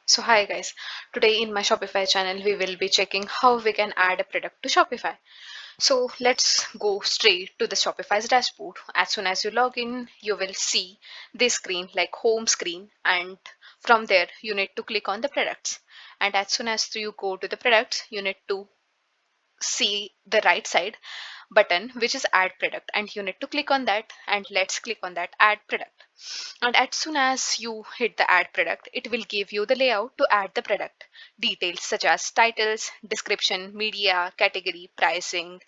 So hi guys, today in my Shopify channel we will be checking how we can add a product to Shopify. So let's go straight to the Shopify's dashboard. As soon as you log in, you will see this screen like home screen, and from there you need to click on the products. And as soon as you go to the products, you need to see the right side button which is add product, and you need to click on that, and let's click on that add product. And as soon as you hit the add product, it will give you the layout to add the product details such as titles, description, media, category, pricing,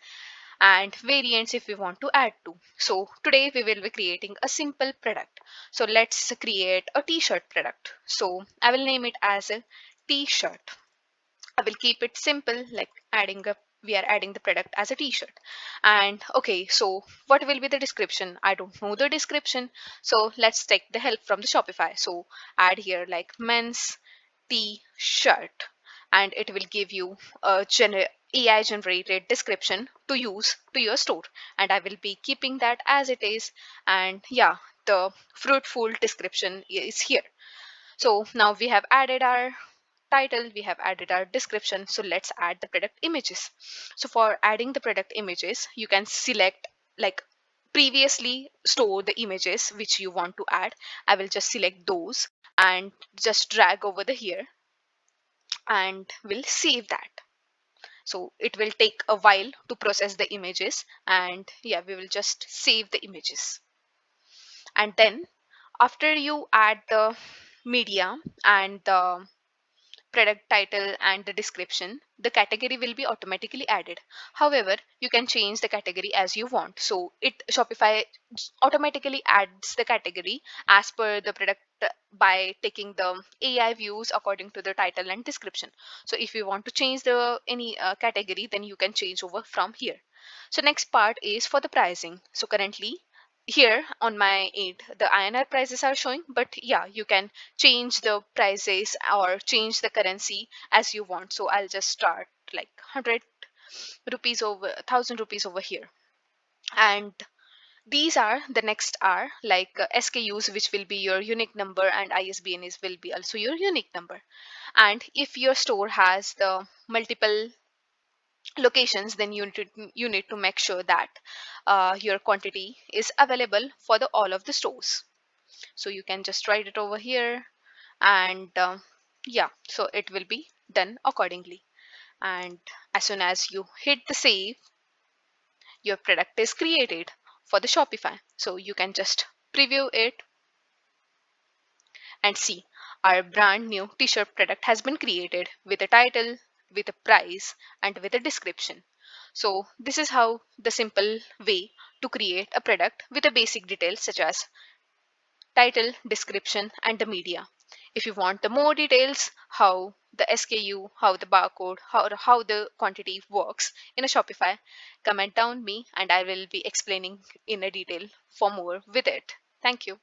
and variants if we want to add to. So today we will be creating a simple product. So let's create a t-shirt product. So I will name it as a t-shirt. I will keep it simple, like we are adding the product as a t-shirt. And okay, so what will be the description? I don't know the description. So let's take the help from the Shopify. So add here like men's t-shirt, and it will give you a AI generated description to use to your store. And I will be keeping that as it is. And yeah, the fruitful description is here. So now we have added our title, we have added our description. So let's add the product images. So for adding the product images, you can select like previously store the images which you want to add. I will just select those and just drag over the here, and we'll save that. So it will take a while to process the images, and yeah, we will just save the images. And then after you add the media and the product title and the description, the category will be automatically added. However, you can change the category as you want. So it Shopify automatically adds the category as per the product by taking the AI views according to the title and description. So if you want to change the any category, then you can change over from here. So next part is for the pricing. So currently here on my end the INR prices are showing, but yeah, you can change the prices or change the currency as you want. So I'll just start like 100 rupees over 1000 rupees over here. And these are the next are like SKUs, which will be your unique number, and ISBN is will be also your unique number. And if your store has the multiple locations, then you need to make sure that your quantity is available for the all of the stores. So you can just write it over here, and yeah, so it will be done accordingly. And as soon as you hit the save, your product is created for the Shopify. So you can just preview it and see our brand new t-shirt product has been created with a title, with a price, and with a description. So this is how the simple way to create a product with a basic details such as title, description, and the media. If you want the more details, how the SKU, how the barcode, how the quantity works in a Shopify, comment down me and I will be explaining in a detail for more with it. Thank you.